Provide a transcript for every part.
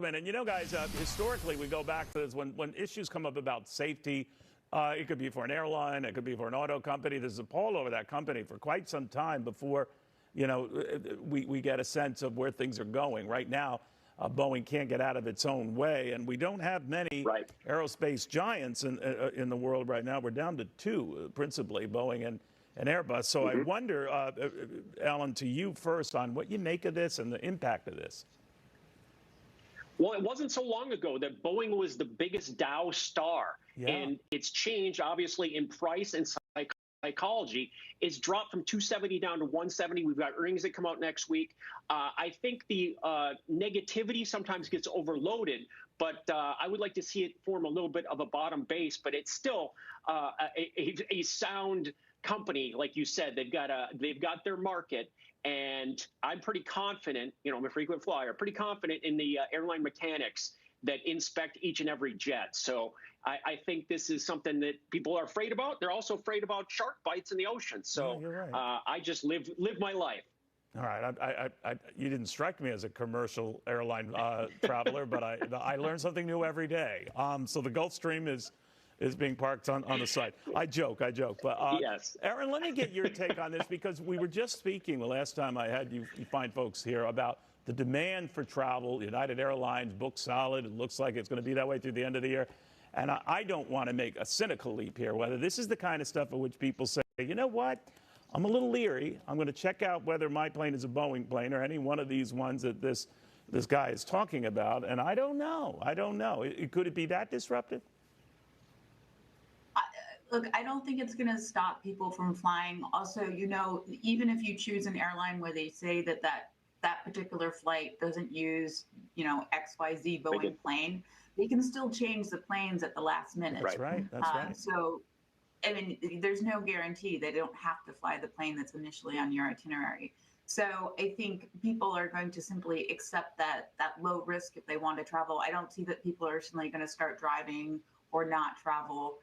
Welcome in. And guys, historically, we go back to this when issues come up about safety. It could be for an airline, it could be for an auto company. There's a poll over that company for quite some time before, we get a sense of where things are going. Right now, Boeing can't get out of its own way, and we don't have many aerospace giants in the world right now. We're down to two, principally, Boeing and Airbus. So I wonder, Alan, to you first on what you make of this and the impact of this. Well, it wasn't so long ago that Boeing was the biggest Dow star, and it's changed, obviously, in price and psychology. It's dropped from 270 down to 170. We've got earnings that come out next week. I think the negativity sometimes gets overloaded, but I would like to see it form a little bit of a bottom base, but it's still a sound company. Like you said, they've got their market, and I'm pretty confident, I'm a frequent flyer, pretty confident in the airline mechanics that inspect each and every jet. So I think this is something that people are afraid about. They're also afraid about shark bites in the ocean. So I just live my life. All right. You didn't strike me as a commercial airline traveler, but I learn something new every day. So the Gulfstream is being parked on the site. I joke. But yes. Aaron, let me get your take on this, because we were just speaking the last time I had you fine folks here about the demand for travel. United Airlines booked solid. It looks like it's going to be that way through the end of the year. And I don't want to make a cynical leap here, whether this is the kind of stuff of which people say, you know what, I'm a little leery. I'm going to check out whether my plane is a Boeing plane or any one of these ones that this guy is talking about. And I don't know. Could it be that disruptive? Look, I don't think it's going to stop people from flying. Also, even if you choose an airline where they say that particular flight doesn't use, XYZ Boeing plane, they can still change the planes at the last minute. That's right. So, I mean, there's no guarantee they don't have to fly the plane that's initially on your itinerary. So I think people are going to simply accept that low risk if they want to travel. I don't see that people are suddenly going to start driving or not travel.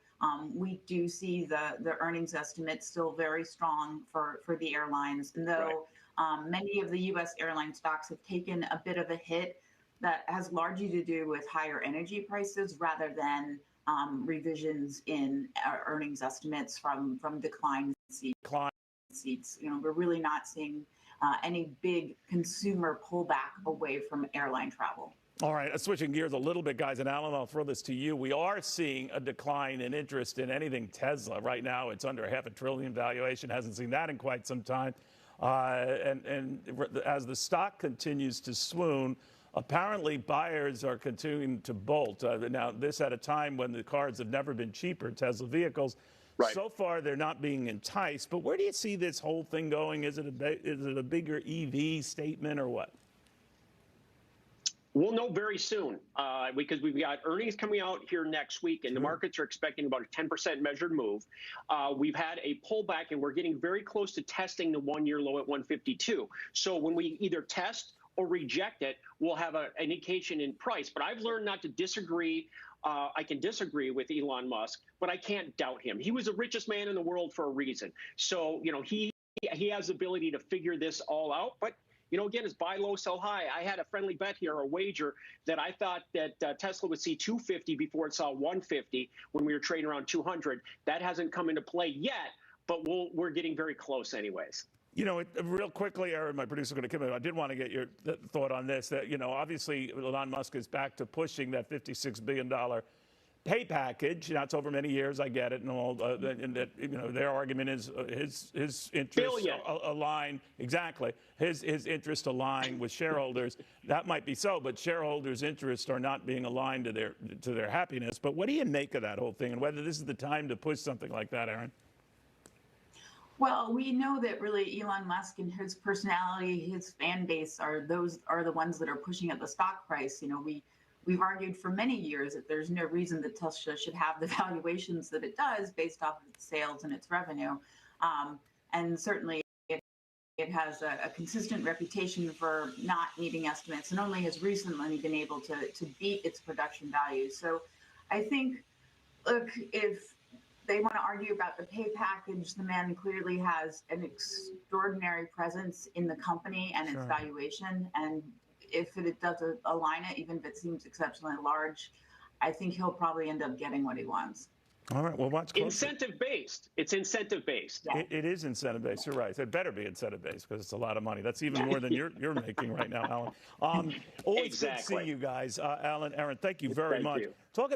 We do see the earnings estimates still very strong for the airlines, and though many of the U.S. airline stocks have taken a bit of a hit, that has largely to do with higher energy prices rather than revisions in earnings estimates from decline seats. We're really not seeing any big consumer pullback away from airline travel. All right, switching gears a little bit, guys, and Alan, I'll throw this to you. We are seeing a decline in interest in anything Tesla. Right now, it's under $500 billion valuation. Hasn't seen that in quite some time. And as the stock continues to swoon, apparently buyers are continuing to bolt. Now, this at a time when the cars have never been cheaper, Tesla vehicles. So far, they're not being enticed. But where do you see this whole thing going? Is it a bigger EV statement or what? We'll know very soon because we've got earnings coming out here next week, and the markets are expecting about a 10% measured move. We've had a pullback, and we're getting very close to testing the one-year low at 152. So when we either test or reject it, we'll have an indication in price. But I've learned not to disagree. I can disagree with Elon Musk, but I can't doubt him. He was the richest man in the world for a reason. So, he has the ability to figure this all out. But again, it's buy low, sell high. I had a friendly bet here, a wager, that I thought that Tesla would see 250 before it saw 150 when we were trading around 200. That hasn't come into play yet, but we're getting very close anyways. Real quickly, Aaron, my producer, going to come in. I did want to get your thought on this. That obviously Elon Musk is back to pushing that $56 billion pay package. It's over many years. I get it, and all. And that their argument is his interests align exactly. His interests align with shareholders. That might be so, but shareholders' interests are not being aligned to their happiness. But what do you make of that whole thing, and whether this is the time to push something like that, Aaron? Well, we know that really Elon Musk and his personality, his fan base are the ones that are pushing up the stock price. We've argued for many years that there's no reason that Tesla should have the valuations that it does based off of its sales and its revenue. And certainly it has a consistent reputation for not meeting estimates, and only has recently been able to beat its production values. So I think, look, if they want to argue about the pay package, the man clearly has an extraordinary presence in the company and its valuation. And if it does align it, even if it seems exceptionally large, I think he'll probably end up getting what he wants. All right, well, watch closely. Incentive-based. It's incentive-based. Yeah. It is incentive-based. You're right. It better be incentive-based because it's a lot of money. That's even more than you're making right now, Alan. Always Exactly. good to see you guys. Alan, Aaron, thank you very Thank much. you. Talk